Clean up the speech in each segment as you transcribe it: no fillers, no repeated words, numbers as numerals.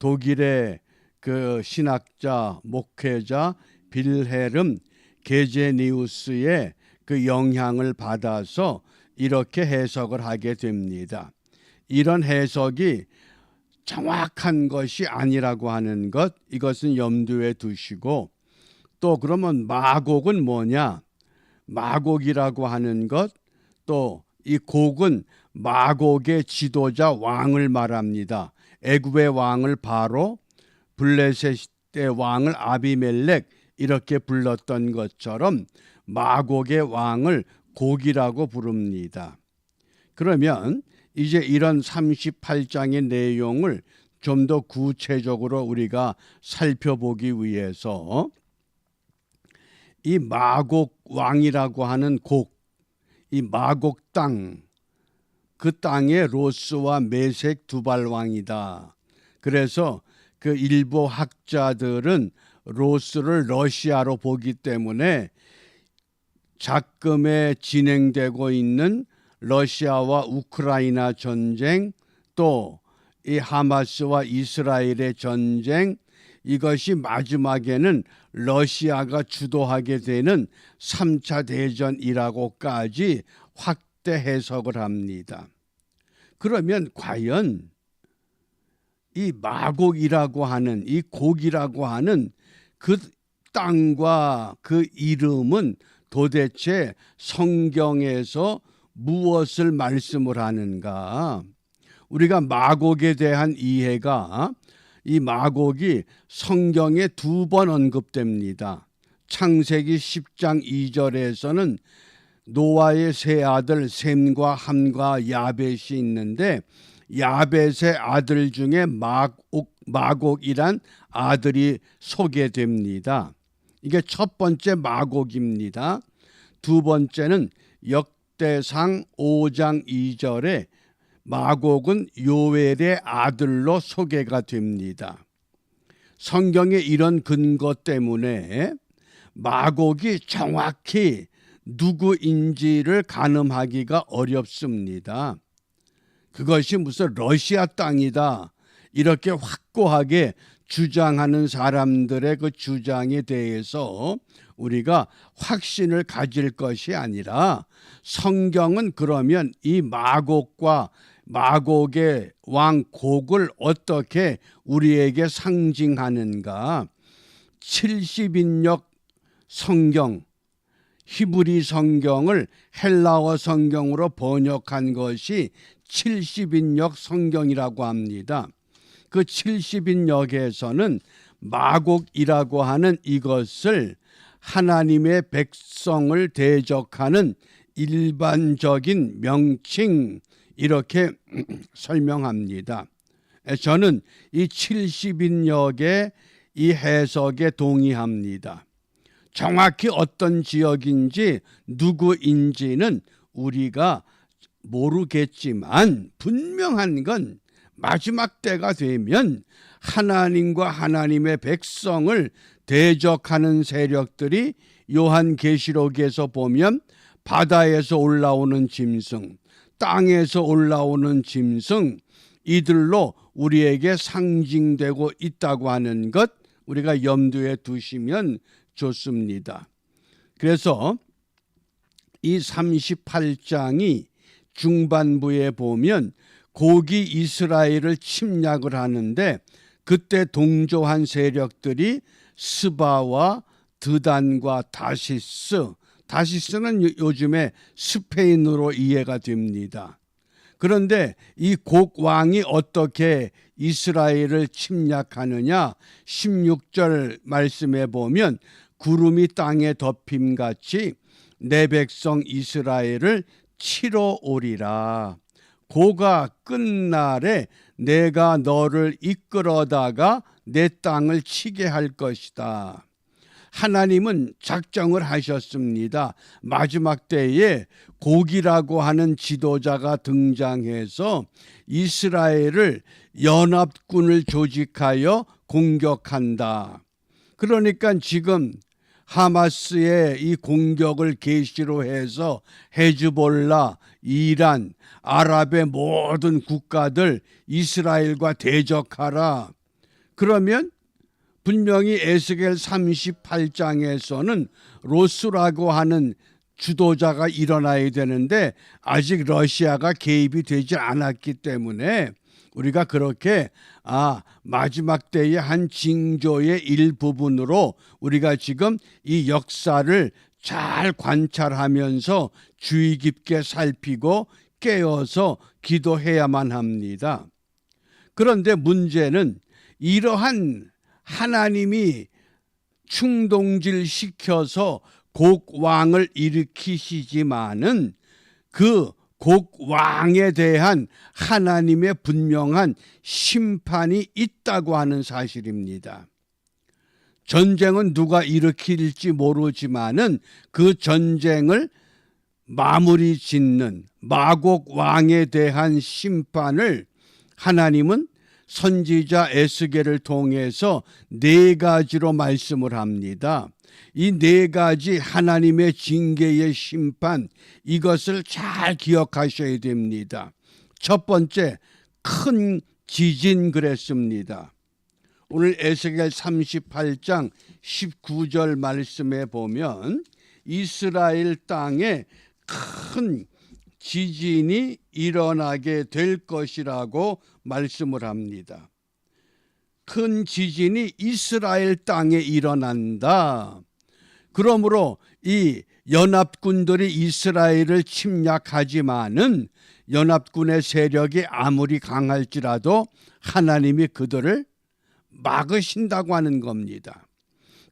독일의 그 신학자 목회자 빌헬름 게제니우스의 그 영향을 받아서 이렇게 해석을 하게 됩니다. 이런 해석이 정확한 것이 아니라고 하는 것, 이것은 염두에 두시고, 또 그러면 마곡은 뭐냐? 마곡이라고 하는 것, 또 이 곡은 마곡의 지도자 왕을 말합니다. 애굽의 왕을 바로, 블레셋의 왕을 아비멜렉 이렇게 불렀던 것처럼 마곡의 왕을 곡이라고 부릅니다. 그러면 이제 이런 38장의 내용을 좀 더 구체적으로 우리가 살펴보기 위해서 이 마곡 왕이라고 하는 곡, 이 마곡 땅, 그 땅에 로스와 메색 두발 왕이다. 그래서 그 일부 학자들은 로스를 러시아로 보기 때문에 작금에 진행되고 있는 러시아와 우크라이나 전쟁, 또 이 하마스와 이스라엘의 전쟁, 이것이 마지막에는 러시아가 주도하게 되는 3차 대전이라고까지 확대 해석을 합니다. 그러면 과연 이 마곡이라고 하는, 이 곡이라고 하는 그 땅과 그 이름은 도대체 성경에서 무엇을 말씀을 하는가? 우리가 마곡에 대한 이해가, 이 마곡이 성경에 2번 언급됩니다. 창세기 10장 2절에서는 노아의 세 아들 셈과 함과 야벳이 있는데, 야벳의 아들 중에 마곡이란 아들이 소개됩니다. 이게 첫 번째 마곡입니다. 두 번째는 역대상 5장 2절에 마곡은 요엘의 아들로 소개가 됩니다. 성경의 이런 근거 때문에 마곡이 정확히 누구인지를 가늠하기가 어렵습니다. 그것이 무슨 러시아 땅이다 이렇게 확고하게 주장하는 사람들의 그 주장에 대해서 우리가 확신을 가질 것이 아니라, 성경은 그러면 이 마곡과 마곡의 왕 곡을 어떻게 우리에게 상징하는가? 70인역 성경, 히브리 성경을 헬라어 성경으로 번역한 것이 70인역 성경이라고 합니다. 그 70인역에서는 마곡이라고 하는 이것을 하나님의 백성을 대적하는 일반적인 명칭, 이렇게 설명합니다. 저는 이 70인역의 이 해석에 동의합니다. 정확히 어떤 지역인지 누구인지는 우리가 모르겠지만 분명한 건 마지막 때가 되면 하나님과 하나님의 백성을 대적하는 세력들이 요한계시록에서 보면 바다에서 올라오는 짐승, 땅에서 올라오는 짐승, 이들로 우리에게 상징되고 있다고 하는 것 우리가 염두에 두시면 좋습니다. 그래서 이 38장이 중반부에 보면 곡이 이스라엘을 침략을 하는데, 그때 동조한 세력들이 스바와 드단과 다시스는 요즘에 스페인으로 이해가 됩니다. 그런데 이 곡 왕이 어떻게 이스라엘을 침략하느냐? 16절 말씀에 보면 구름이 땅에 덮임같이 내 백성 이스라엘을 치러 오리라. 고가 끝날에 내가 너를 이끌어다가 내 땅을 치게 할 것이다. 하나님은 작정을 하셨습니다. 마지막 때에 곡이라고 하는 지도자가 등장해서 이스라엘을 연합군을 조직하여 공격한다. 그러니까 지금 하마스의 이 공격을 계시로 해서 헤즈볼라, 이란, 아랍의 모든 국가들 이스라엘과 대적하라. 그러면 분명히 에스겔 38장에서는 로스라고 하는 주도자가 일어나야 되는데 아직 러시아가 개입이 되지 않았기 때문에 우리가 그렇게 마지막 때의 한 징조의 일부분으로 우리가 지금 이 역사를 잘 관찰하면서 주의 깊게 살피고 깨어서 기도해야만 합니다. 그런데 문제는 이러한 하나님이 충동질 시켜서 곡왕을 일으키시지만은 그 곡왕에 대한 하나님의 분명한 심판이 있다고 하는 사실입니다. 전쟁은 누가 일으킬지 모르지만은 그 전쟁을 마무리 짓는 마곡 왕에 대한 심판을 하나님은 선지자 에스겔을 통해서 4가지로 말씀을 합니다. 이 4가지 하나님의 징계의 심판, 이것을 잘 기억하셔야 됩니다. 첫 번째, 큰 지진 그랬습니다. 오늘 에스겔 38장 19절 말씀에 보면 이스라엘 땅에 큰 지진이 일어나게 될 것이라고 말씀을 합니다. 큰 지진이 이스라엘 땅에 일어난다. 그러므로 이 연합군들이 이스라엘을 침략하지만은 연합군의 세력이 아무리 강할지라도 하나님이 그들을 막으신다고 하는 겁니다.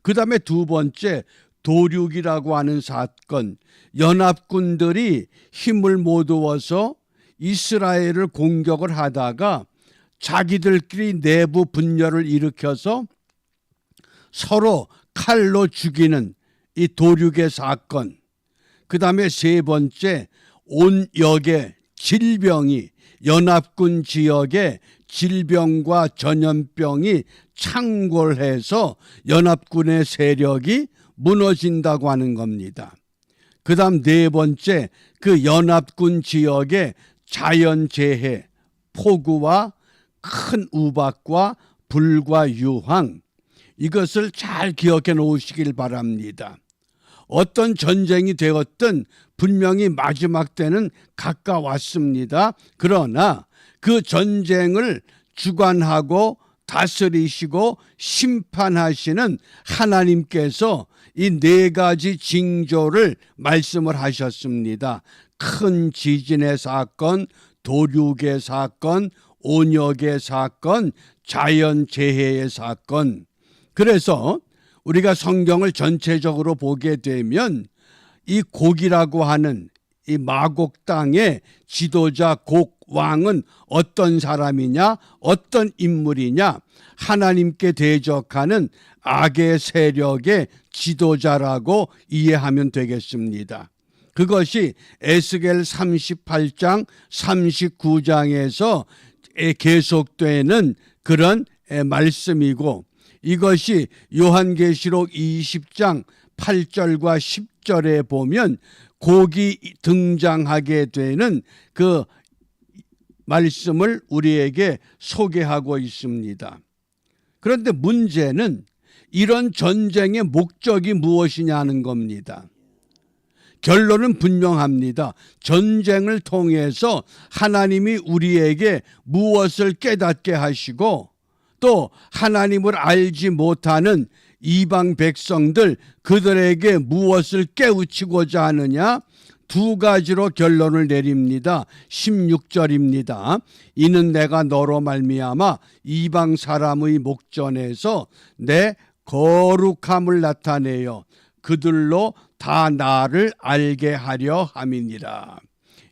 그 다음에 두 번째, 도륙이라고 하는 사건. 연합군들이 힘을 모두어서 이스라엘을 공격을 하다가 자기들끼리 내부 분열을 일으켜서 서로 칼로 죽이는 이 도륙의 사건. 그 다음에 세 번째, 온 역의 질병이, 연합군 지역에 질병과 전염병이 창궐해서 연합군의 세력이 무너진다고 하는 겁니다. 그 다음 네 번째, 그 연합군 지역에 자연재해, 폭우와 큰 우박과 불과 유황, 이것을 잘 기억해 놓으시길 바랍니다. 어떤 전쟁이 되었든 분명히 마지막 때는 가까웠습니다. 그러나 그 전쟁을 주관하고 다스리시고 심판하시는 하나님께서 이 4가지 징조를 말씀을 하셨습니다. 큰 지진의 사건, 도륙의 사건, 온역의 사건, 자연재해의 사건. 그래서 우리가 성경을 전체적으로 보게 되면 이 곡이라고 하는 이 마곡 땅의 지도자 곡왕은 어떤 사람이냐, 어떤 인물이냐, 하나님께 대적하는 악의 세력의 지도자라고 이해하면 되겠습니다. 그것이 에스겔 38장 39장에서 계속되는 그런 말씀이고, 이것이 요한계시록 20장 8절과 10절에 보면 곡이 등장하게 되는 그 말씀을 우리에게 소개하고 있습니다. 그런데 문제는 이런 전쟁의 목적이 무엇이냐는 겁니다. 결론은 분명합니다. 전쟁을 통해서 하나님이 우리에게 무엇을 깨닫게 하시고 또 하나님을 알지 못하는 이방 백성들, 그들에게 무엇을 깨우치고자 하느냐? 2가지로 결론을 내립니다. 16절입니다. 이는 내가 너로 말미암아 이방 사람의 목전에서 내 거룩함을 나타내어 그들로 다 나를 알게 하려 함이니라.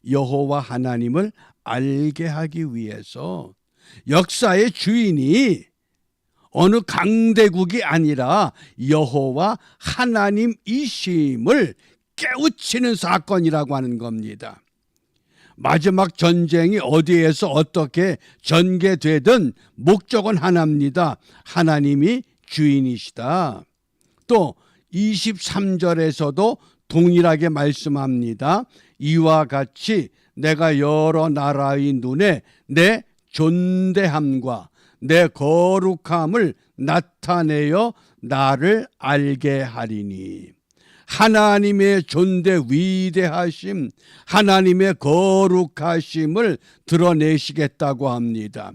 여호와 하나님을 알게 하기 위해서 역사의 주인이 어느 강대국이 아니라 여호와 하나님이심을 깨우치는 사건이라고 하는 겁니다. 마지막 전쟁이 어디에서 어떻게 전개되든 목적은 하나입니다. 하나님이 주인이시다. 또 23절에서도 동일하게 말씀합니다. 이와 같이 내가 여러 나라의 눈에 내 존대함과 내 거룩함을 나타내어 나를 알게 하리니. 하나님의 존대 위대하심, 하나님의 거룩하심을 드러내시겠다고 합니다.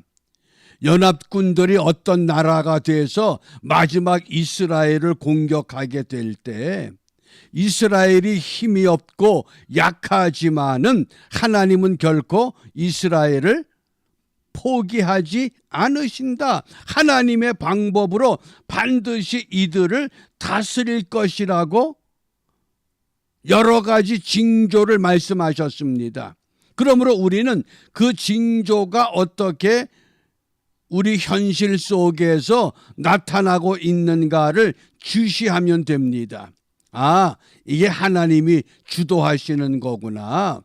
연합군들이 어떤 나라가 돼서 마지막 이스라엘을 공격하게 될 때 이스라엘이 힘이 없고 약하지만은 하나님은 결코 이스라엘을 포기하지 않으신다. 하나님의 방법으로 반드시 이들을 다스릴 것이라고 여러 가지 징조를 말씀하셨습니다. 그러므로 우리는 그 징조가 어떻게 우리 현실 속에서 나타나고 있는가를 주시하면 됩니다. 아, 이게 하나님이 주도하시는 거구나.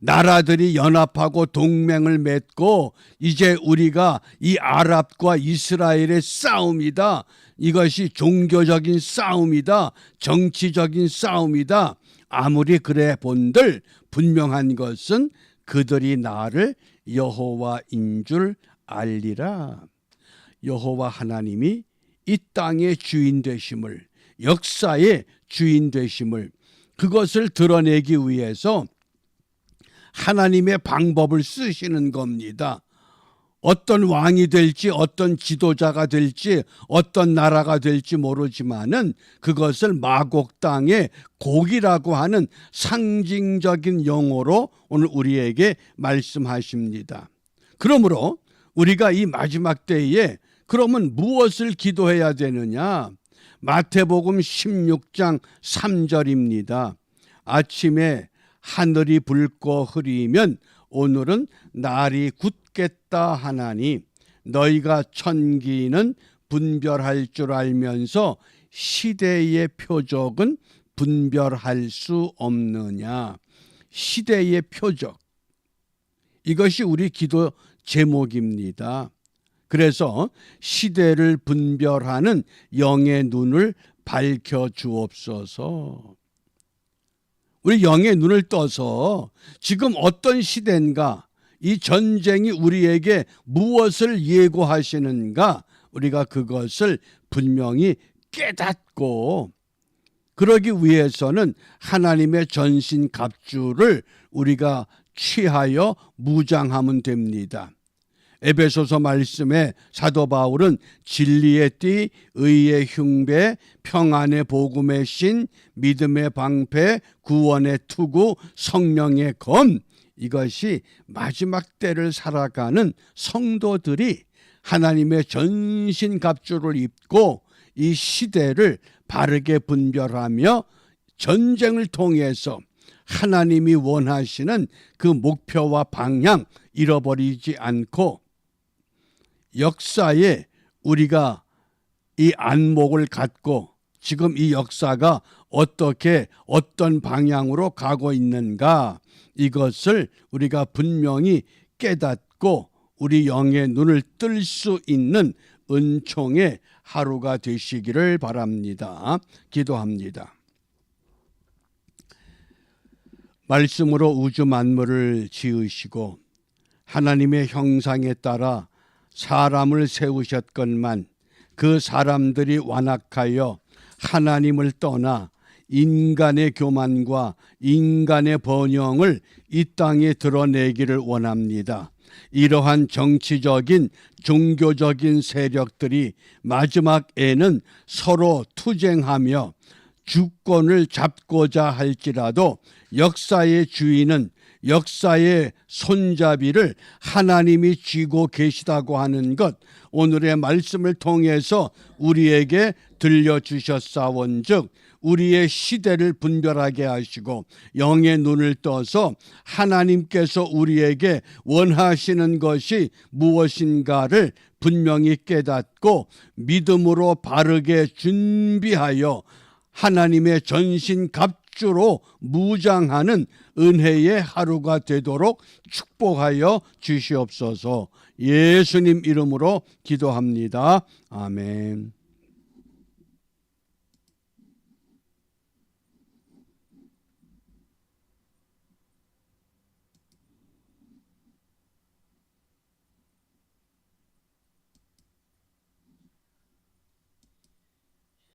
나라들이 연합하고 동맹을 맺고 이제 우리가 이 아랍과 이스라엘의 싸움이다. 이것이 종교적인 싸움이다. 정치적인 싸움이다. 아무리 그래 본들 분명한 것은 그들이 나를 여호와인 줄 알리라. 여호와 하나님이 이 땅의 주인 되심을, 역사의 주인 되심을, 그것을 드러내기 위해서 하나님의 방법을 쓰시는 겁니다. 어떤 왕이 될지, 어떤 지도자가 될지, 어떤 나라가 될지 모르지만은 그것을 마곡 땅의 곡이라고 하는 상징적인 용어로 오늘 우리에게 말씀하십니다. 그러므로 우리가 이 마지막 때에 그러면 무엇을 기도해야 되느냐? 마태복음 16장 3절입니다. 아침에 하늘이 붉고 흐리면 오늘은 날이 굳겠다 하나니 너희가 천기는 분별할 줄 알면서 시대의 표적은 분별할 수 없느냐. 시대의 표적, 이것이 우리 기도 제목입니다. 그래서 시대를 분별하는 영의 눈을 밝혀 주옵소서. 우리 영의 눈을 떠서 지금 어떤 시대인가, 이 전쟁이 우리에게 무엇을 예고하시는가, 우리가 그것을 분명히 깨닫고, 그러기 위해서는 하나님의 전신갑주를 우리가 취하여 무장하면 됩니다. 에베소서 말씀에 사도 바울은 진리의 띠, 의의 흉배, 평안의 복음의 신, 믿음의 방패, 구원의 투구, 성령의 검, 이것이 마지막 때를 살아가는 성도들이 하나님의 전신갑주를 입고 이 시대를 바르게 분별하며 전쟁을 통해서 하나님이 원하시는 그 목표와 방향 잃어버리지 않고 역사에 우리가 이 안목을 갖고 지금 이 역사가 어떻게 어떤 방향으로 가고 있는가, 이것을 우리가 분명히 깨닫고 우리 영의 눈을 뜰 수 있는 은총의 하루가 되시기를 바랍니다. 기도합니다. 말씀으로 우주 만물을 지으시고 하나님의 형상에 따라 사람을 세우셨건만 그 사람들이 완악하여 하나님을 떠나 인간의 교만과 인간의 번영을 이 땅에 드러내기를 원합니다. 이러한 정치적인 종교적인 세력들이 마지막에는 서로 투쟁하며 주권을 잡고자 할지라도 역사의 주인은 역사의 손잡이를 하나님이 쥐고 계시다고 하는 것, 오늘의 말씀을 통해서 우리에게 들려주셨사온즉 우리의 시대를 분별하게 하시고 영의 눈을 떠서 하나님께서 우리에게 원하시는 것이 무엇인가를 분명히 깨닫고 믿음으로 바르게 준비하여 하나님의 전신갑주로 무장하는 은혜의 하루가 되도록 축복하여 주시옵소서. 예수님 이름으로 기도합니다. 아멘.